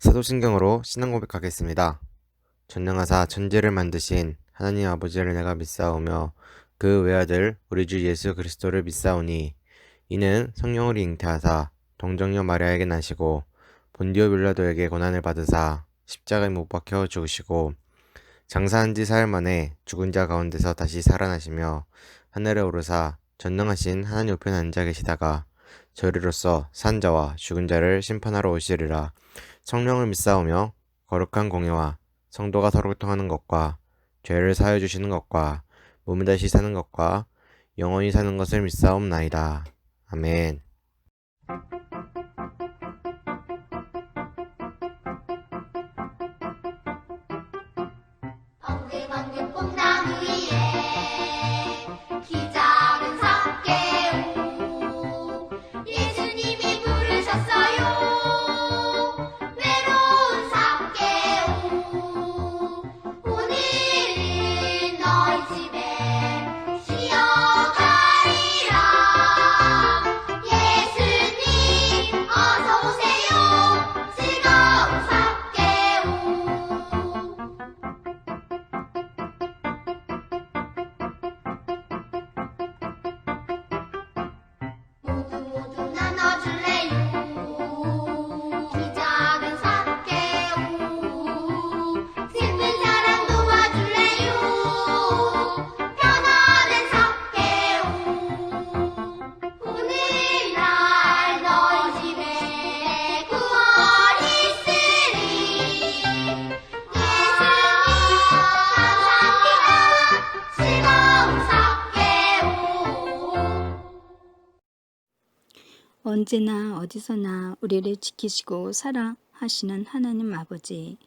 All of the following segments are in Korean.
사도신경으로 신앙 고백하겠습니다. 전능하사 천지를 만드신 하나님 아버지를 내가 믿사오며 그 외아들 우리 주 예수 그리스도를 믿사오니 이는 성령을 잉태하사 동정녀 마리아에게 나시고 본디오 빌라도에게 고난을 받으사 십자가에 못 박혀 죽으시고 장사한 지 사흘 만에 죽은 자 가운데서 다시 살아나시며 하늘에 오르사 전능하신 하나님 우편에 앉아 계시다가 저리로서 산 자와 죽은 자를 심판하러 오시리라. 성령을 믿사오며 거룩한 공예와 성도가 서로 통하는 것과 죄를 사하여 주시는 것과 몸이 다시 사는 것과 영원히 사는 것을 믿사옵나이다. 아멘. 엉금엉금 뽕나무 위에 키 작은 삭개오 예수님이 부르셨어요. 외로운 삭개오 오늘은 너희 집에 쉬어가리라. 예수님 어서 오세요. 즐거운 삭개오. 모두 나눠줄래요. 키 작은 삭개오 슬픈 사람 도와줄래요. 편안한 삭개오 오늘날 너희 집에 구원 있으리. 예수님 감사합니다. 즐거운 삭개오. 언제나 어디서나 우리를 지키시고 사랑하시는 하나님 아버지,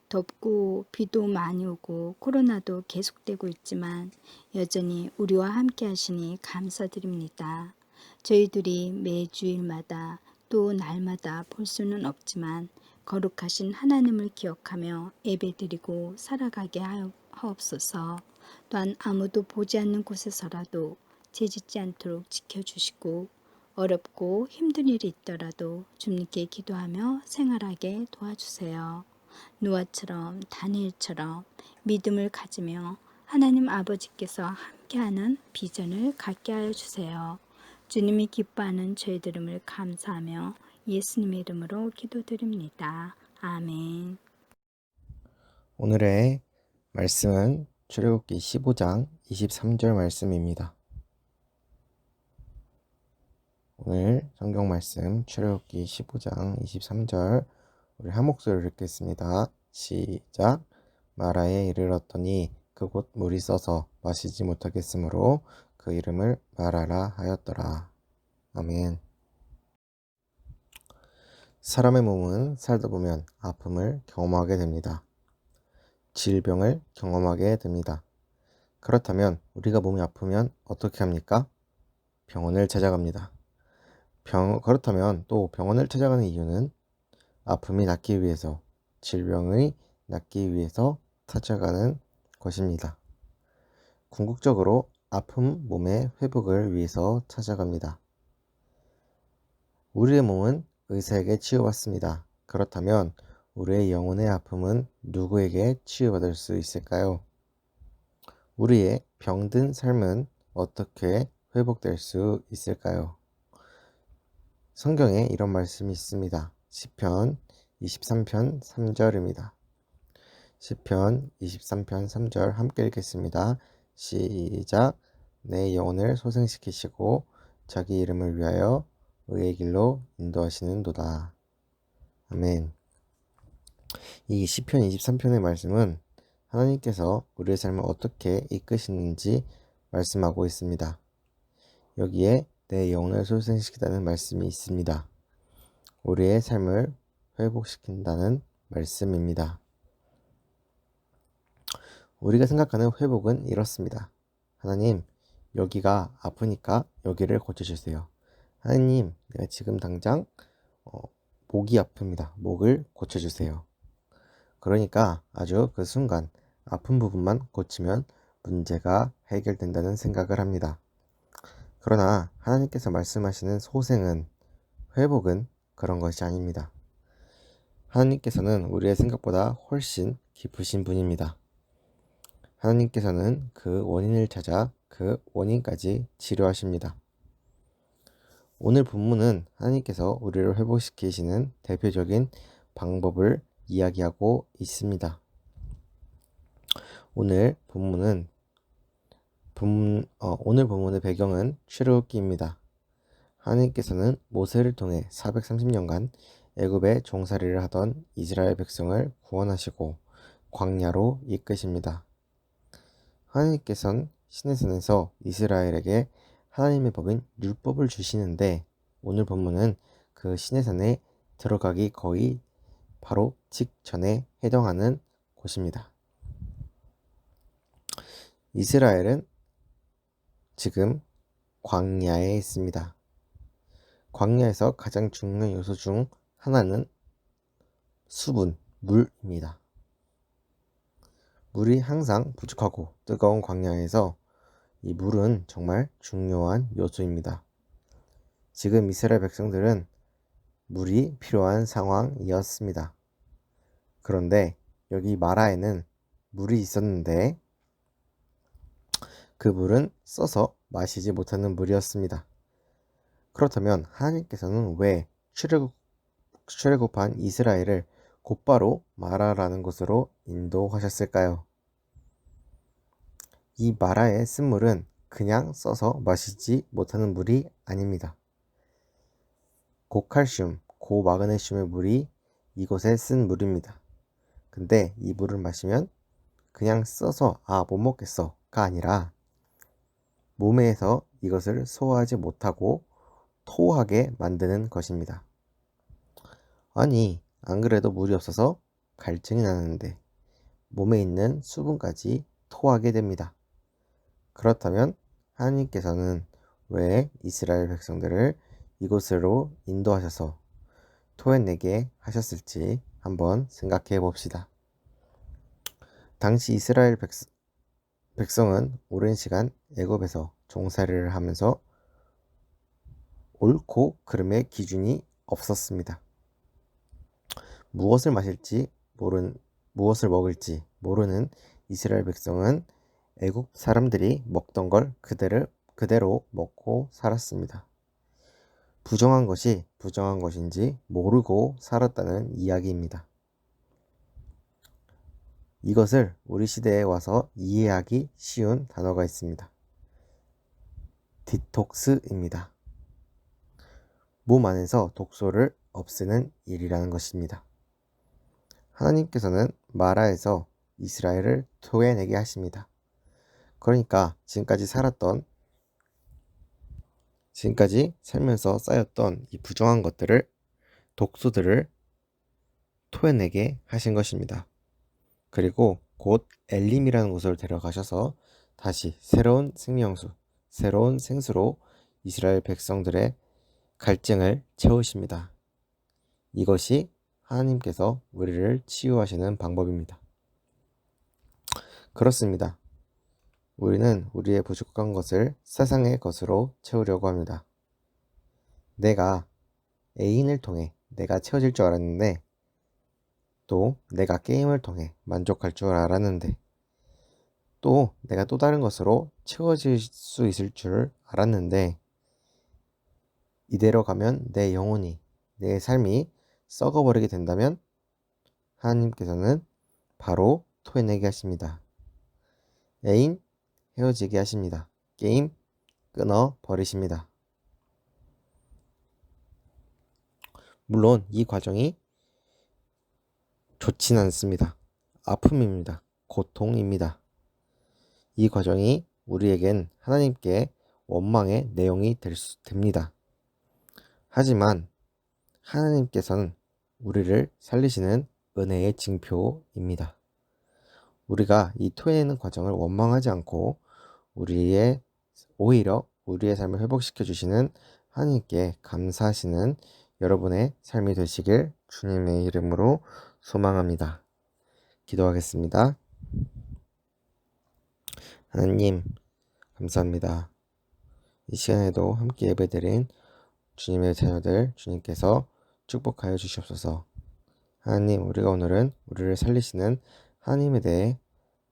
덥고 비도 많이 오고 코로나도 계속되고 있지만 여전히 우리와 함께 하시니 감사드립니다. 저희들이 매주일마다 또 날마다 볼 수는 없지만 거룩하신 하나님을 기억하며 예배드리고 살아가게 하옵소서. 또한 아무도 보지 않는 곳에서라도 죄짓지 않도록 지켜주시고 어렵고 힘든 일이 있더라도 주님께 기도하며 생활하게 도와주세요. 노아처럼 다니엘처럼 믿음을 가지며 하나님 아버지께서 함께하는 비전을 갖게 하여 주세요. 주님이 기뻐하는 저희들음을 감사하며 예수님의 이름으로 기도드립니다. 아멘. 오늘의 말씀은 출애굽기 15장 23절 말씀입니다. 오늘 성경 말씀 출애굽기 15장 23절 우리 한 목소리로 읽겠습니다. 시작. 마라에 이르렀더니 그곳 물이 써서 마시지 못하겠으므로 그 이름을 마라라 하였더라. 아멘. 사람의 몸은 살다 보면 아픔을 경험하게 됩니다. 질병을 경험하게 됩니다. 그렇다면 우리가 몸이 아프면 어떻게 합니까? 병원을 찾아갑니다. 그렇다면 또 병원을 찾아가는 이유는 아픔이 낫기 위해서, 질병이 낫기 위해서 찾아가는 것입니다. 궁극적으로 아픈 몸의 회복을 위해서 찾아갑니다. 우리의 몸은 의사에게 치유받습니다. 그렇다면 우리의 영혼의 아픔은 누구에게 치유받을 수 있을까요? 우리의 병든 삶은 어떻게 회복될 수 있을까요? 성경에 이런 말씀이 있습니다. 시편 23편 3절입니다. 시편 23편 3절 함께 읽겠습니다. 시작. 내 영혼을 소생시키시고 자기 이름을 위하여 의의 길로 인도하시는도다. 아멘. 이 시편 23편의 말씀은 하나님께서 우리의 삶을 어떻게 이끄시는지 말씀하고 있습니다. 여기에 내 영혼을 소생시키다는 말씀이 있습니다. 우리의 삶을 회복시킨다는 말씀입니다. 우리가 생각하는 회복은 이렇습니다. 하나님, 여기가 아프니까 여기를 고쳐주세요. 하나님, 내가 지금 당장 목이 아픕니다. 목을 고쳐주세요. 그러니까 아주 그 순간 아픈 부분만 고치면 문제가 해결된다는 생각을 합니다. 그러나 하나님께서 말씀하시는 소생은, 회복은 그런 것이 아닙니다. 하나님께서는 우리의 생각보다 훨씬 깊으신 분입니다. 하나님께서는 그 원인을 찾아 그 원인까지 치료하십니다. 오늘 본문은 하나님께서 우리를 회복시키시는 대표적인 방법을 이야기하고 있습니다. 오늘 본문의 배경은 출애굽기입니다. 하나님께서는 모세를 통해 430년간 애굽에 종살이를 하던 이스라엘 백성을 구원하시고 광야로 이끄십니다. 하나님께서는 시내산에서 이스라엘에게 하나님의 법인 율법을 주시는데 오늘 본문은 그 시내산에 들어가기 거의 바로 직전에 해당하는 곳입니다. 이스라엘은 지금 광야에 있습니다. 광야에서 가장 중요한 요소 중 하나는 수분, 물입니다. 물이 항상 부족하고 뜨거운 광야에서 이 물은 정말 중요한 요소입니다. 지금 이스라엘 백성들은 물이 필요한 상황이었습니다. 그런데 여기 마라에는 물이 있었는데 그 물은 써서 마시지 못하는 물이었습니다. 그렇다면 하나님께서는 왜 출애굽한 이스라엘을 곧바로 마라라는 곳으로 인도하셨을까요? 이 마라의 쓴물은 그냥 써서 마시지 못하는 물이 아닙니다. 고칼슘, 고마그네슘의 물이 이곳에 쓴 물입니다. 근데 이 물을 마시면 그냥 써서 못 먹겠어가 아니라 몸에서 이것을 소화하지 못하고 토하게 만드는 것입니다. 아니, 안 그래도 물이 없어서 갈증이 나는데 몸에 있는 수분까지 토하게 됩니다. 그렇다면 하나님께서는 왜 이스라엘 백성들을 이곳으로 인도하셔서 토해내게 하셨을지 한번 생각해 봅시다. 당시 이스라엘 백성은 오랜 시간 애굽에서 종살이를 하면서 옳고 그름의 기준이 없었습니다. 무엇을 먹을지 모르는 이스라엘 백성은 애굽 사람들이 먹던 걸 그대로 먹고 살았습니다. 부정한 것이 부정한 것인지 모르고 살았다는 이야기입니다. 이것을 우리 시대에 와서 이해하기 쉬운 단어가 있습니다. 디톡스입니다. 몸 안에서 독소를 없애는 일이라는 것입니다. 하나님께서는 마라에서 이스라엘을 토해내게 하십니다. 그러니까 지금까지 살면서 쌓였던 이 부정한 것들을, 독소들을 토해내게 하신 것입니다. 그리고 곧 엘림이라는 곳을 데려가셔서 다시 새로운 생명수, 새로운 생수로 이스라엘 백성들의 갈증을 채우십니다. 이것이 하나님께서 우리를 치유하시는 방법입니다. 그렇습니다. 우리는 우리의 부족한 것을 세상의 것으로 채우려고 합니다. 내가 애인을 통해 내가 채워질 줄 알았는데, 또 내가 게임을 통해 만족할 줄 알았는데, 또 내가 또 다른 것으로 채워질 수 있을 줄 알았는데, 이대로 가면 내 영혼이, 내 삶이 썩어버리게 된다면 하나님께서는 바로 토해내게 하십니다. 애인 헤어지게 하십니다. 게임 끊어 버리십니다. 물론 이 과정이 좋진 않습니다. 아픔입니다. 고통입니다. 이 과정이 우리에겐 하나님께 원망의 내용이 됩니다. 하지만 하나님께서는 우리를 살리시는 은혜의 징표입니다. 우리가 이 토해내는 과정을 원망하지 않고 오히려 우리의 삶을 회복시켜 주시는 하나님께 감사하시는 여러분의 삶이 되시길 주님의 이름으로 소망합니다. 기도하겠습니다. 하나님, 감사합니다. 이 시간에도 함께 예배드린 주님의 자녀들 주님께서 축복하여 주시옵소서. 하나님, 우리가 오늘은 우리를 살리시는 하나님에 대해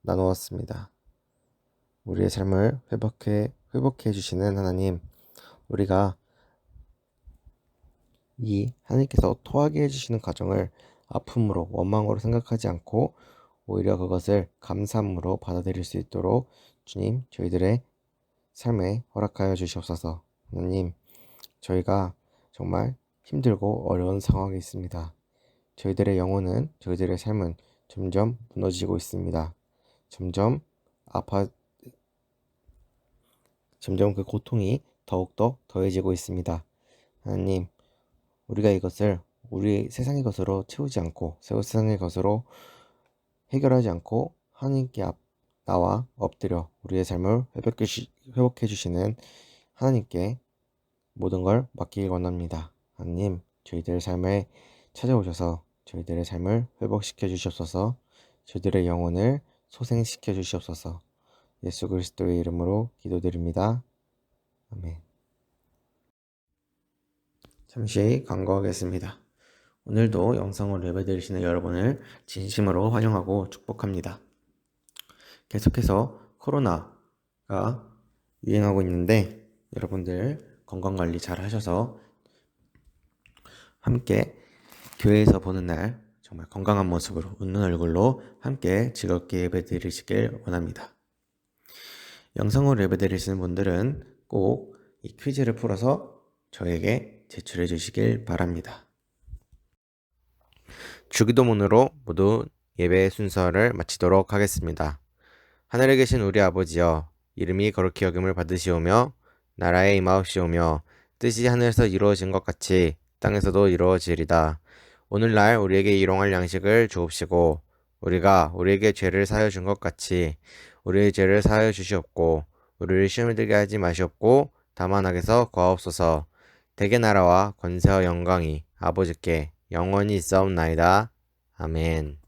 나누었습니다. 우리의 삶을 회복해 주시는 하나님, 우리가 이 하나님께서 토하게 해주시는 과정을 아픔으로 원망으로 생각하지 않고 오히려 그것을 감사함으로 받아들일 수 있도록 주님 저희들의 삶에 허락하여 주시옵소서. 하나님, 저희가 정말 힘들고 어려운 상황에 있습니다. 저희들의 영혼은, 저희들의 삶은 점점 무너지고 있습니다. 점점 그 고통이 더욱더 더해지고 있습니다. 하나님, 우리가 이것을 우리 세상의 것으로 채우지 않고 세상의 것으로 해결하지 않고 하나님께 나와 엎드려 우리의 삶을 회복해 주시는 하나님께 모든 걸 맡기길 원합니다. 하나님, 저희들의 삶에 찾아오셔서 저희들의 삶을 회복시켜 주시옵소서. 저희들의 영혼을 소생시켜 주시옵소서. 예수 그리스도의 이름으로 기도드립니다. 아멘. 잠시 광고하겠습니다. 오늘도 영상으로 예배드리시는 여러분을 진심으로 환영하고 축복합니다. 계속해서 코로나가 유행하고 있는데 여러분들 건강관리 잘 하셔서 함께 교회에서 보는 날 정말 건강한 모습으로 웃는 얼굴로 함께 즐겁게 예배드리시길 원합니다. 영상으로 예배드리시는 분들은 꼭 이 퀴즈를 풀어서 저에게 제출해 주시길 바랍니다. 주기도문으로 모두 예배 순서를 마치도록 하겠습니다. 하늘에 계신 우리 아버지여, 이름이 거룩히 여김을 받으시오며 나라에 임하옵시오며 뜻이 하늘에서 이루어진 것 같이 땅에서도 이루어지리다. 오늘날 우리에게 일용할 양식을 주옵시고 우리가 우리에게 죄를 사하여 준 것 같이 우리의 죄를 사하여 주시옵고 우리를 시험에 들게 하지 마시옵고 다만 악에서 구하옵소서. 대개 나라와 권세와 영광이 아버지께 영원히 있사옵나이다. 아멘.